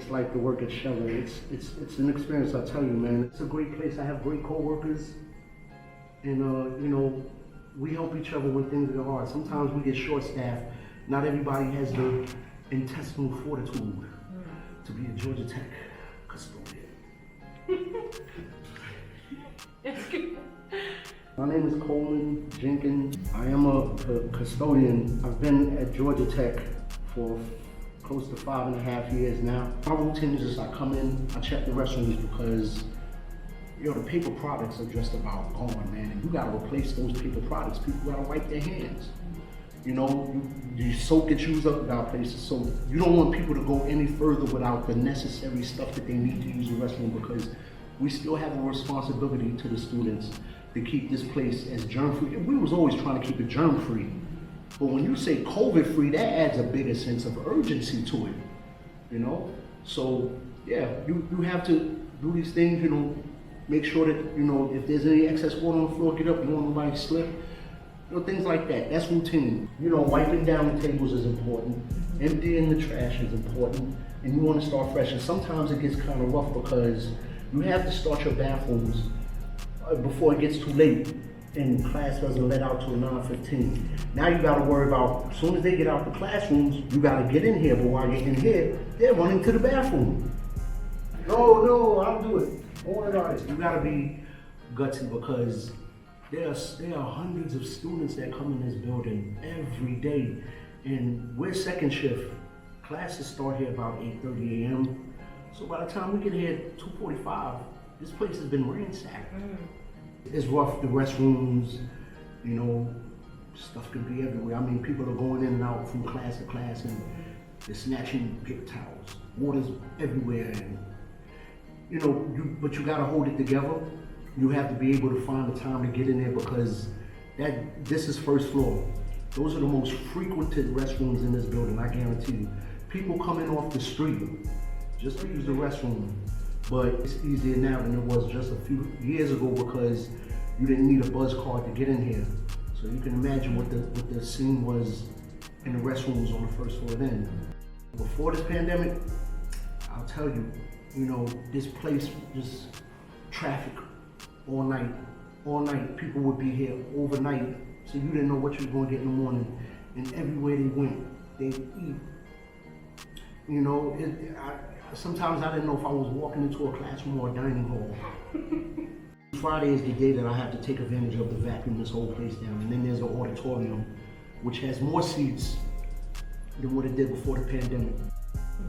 it's like the work at Sheller. It's an experience, I tell you, man. It's a great place. I have great coworkers, and you know, we help each other when things get hard. Sometimes we get short-staffed. Not everybody has the intestinal fortitude to be a Georgia Tech custodian. My name is Colin Jenkins. I am a custodian. I've been at Georgia Tech for close to 5.5 years now. My routine is just I come in, I check the restrooms because the paper products are just about gone, man. And you gotta replace those paper products. People gotta wipe their hands. You know, you soak and use up, you gotta place the soap. You don't want people to go any further without the necessary stuff that they need to use the restroom, because we still have a responsibility to the students to keep this place as germ-free. And we was always trying to keep it germ-free. But when you say COVID-free, that adds a bigger sense of urgency to it, you know? So, yeah, you have to do these things, you know, make sure that, you know, if there's any excess water on the floor, get up, you don't want nobody to slip. You know, things like that. That's routine. You know, wiping down the tables is important. Emptying the trash is important. And you want to start fresh. And sometimes it gets kind of rough because you have to start your bathrooms before it gets too late and class doesn't let out till 9:15. Now you gotta worry about, as soon as they get out the classrooms, you gotta get in here, but while you're in here, they're running to the bathroom. No, I'll do it. Don't worry about it. You gotta be gutsy because there are hundreds of students that come in this building every day. And we're second shift. Classes start here about 8:30 a.m. So by the time we get here at 2:45, this place has been ransacked. It's rough, the restrooms, you know, stuff can be everywhere. I mean, people are going in and out from class to class and they're snatching paper towels. Water's everywhere, and you know, but you gotta hold it together. You have to be able to find the time to get in there because this is first floor. Those are the most frequented restrooms in this building, I guarantee you. People coming off the street just to use the restroom. But it's easier now than it was just a few years ago because you didn't need a buzz card to get in here. So you can imagine what the scene was in the restrooms on the first floor then. Before this pandemic, I'll tell you, you know, this place just traffic all night. All night, people would be here overnight, so you didn't know what you were going to get in the morning. And everywhere they went, they'd eat. You know, sometimes I didn't know if I was walking into a classroom or a dining hall. Friday is the day that I have to take advantage of the vacuum this whole place down. And then there's the auditorium, which has more seats than what it did before the pandemic.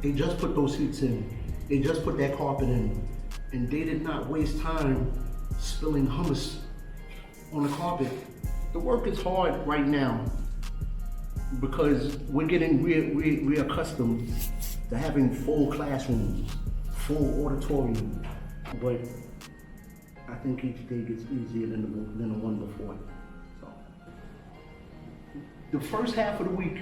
They just put those seats in. They just put that carpet in. And they did not waste time spilling hummus on the carpet. The work is hard right now because we're getting reaccustomed to having full classrooms, full auditorium. But I think each day gets easier than the one before. So, the first half of the week,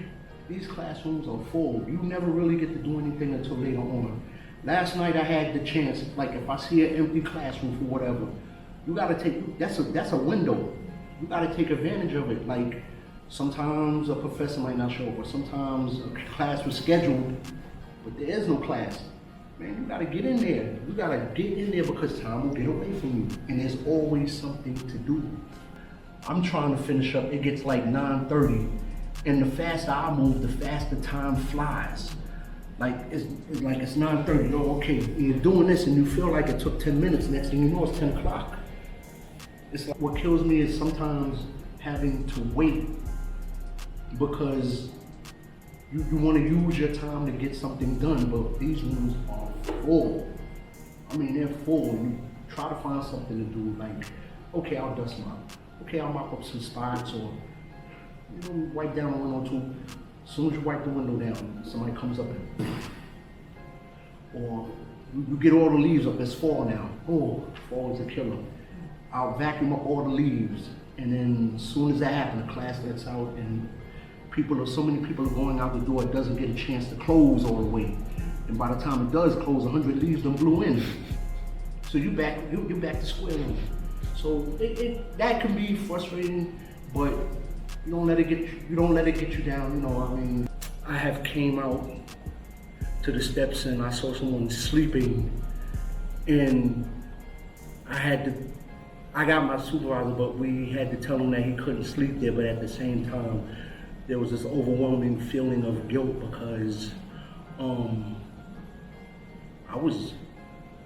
these classrooms are full. You never really get to do anything until later on. Last night I had the chance, like if I see an empty classroom for whatever, you gotta take, that's a window. You gotta take advantage of it. Like sometimes a professor might not show up, or sometimes a class was scheduled, but there is no class. Man, you gotta get in there. You gotta get in there because time will get away from you. And there's always something to do. I'm trying to finish up, it gets like 9:30, and the faster I move, the faster time flies. Like it's 9:30, oh, okay, you're doing this and you feel like it took 10 minutes, next thing you know it's 10 o'clock. It's like, what kills me is sometimes having to wait because you want to use your time to get something done, but these rooms are full. I mean, they're full. You try to find something to do, like, okay, I'll dust mop. Okay, I'll mop up some spots, or you know, wipe down a window or two. As soon as you wipe the window down, somebody comes up and, or you get all the leaves up, it's fall now. Oh, fall is a killer. I'll vacuum up all the leaves, and then as soon as that happens, the class lets out, and so many people are going out the door, it doesn't get a chance to close all the way. And by the time it does close, 100 leaves done blew in. So you're back to square one. So that can be frustrating, but you don't let it get you down. You know, I mean, I have came out to the steps and I saw someone sleeping, and I got my supervisor, but we had to tell him that he couldn't sleep there, but at the same time, there was this overwhelming feeling of guilt because I was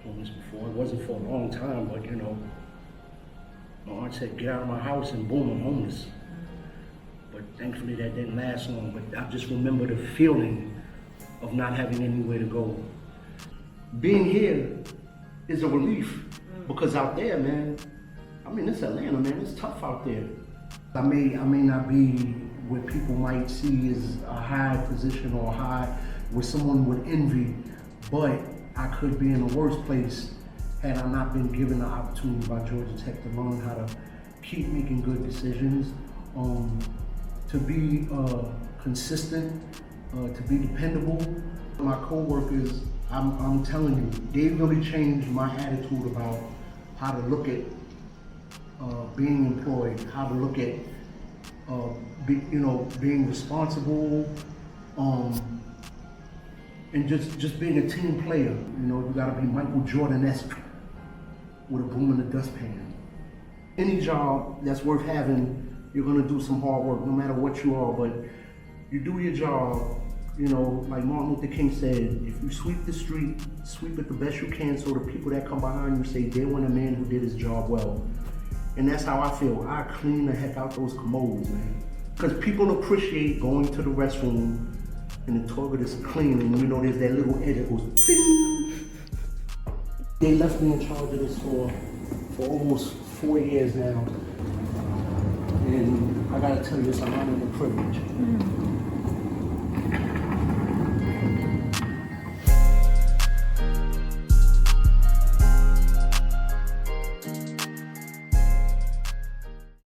homeless before. It wasn't for a long time, but you know, my aunt said, get out of my house, and boom, I'm homeless. But thankfully that didn't last long, but I just remember the feeling of not having anywhere to go. Being here is a relief, because out there, man, I mean, it's Atlanta, man, it's tough out there. I may not be what people might see as a high position or where someone would envy, but I could be in a worse place had I not been given the opportunity by Georgia Tech to learn how to keep making good decisions, to be consistent, to be dependable. My coworkers, I'm telling you, they really changed my attitude about how to look at being employed, how to look at being responsible, and just being a team player. You know, you gotta be Michael Jordan-esque with a broom and a dustpan. Any job that's worth having, you're gonna do some hard work, no matter what you are, but you do your job. You know, like Martin Luther King said, if you sweep the street, sweep it the best you can so the people that come behind you say they want a man who did his job well. And that's how I feel. I clean the heck out those commodes, man. Because people appreciate going to the restroom and the toilet is clean, and you know there's that little edge that goes ding. They left me in charge of this for almost 4 years now. And I gotta tell you, it's an honor and a privilege.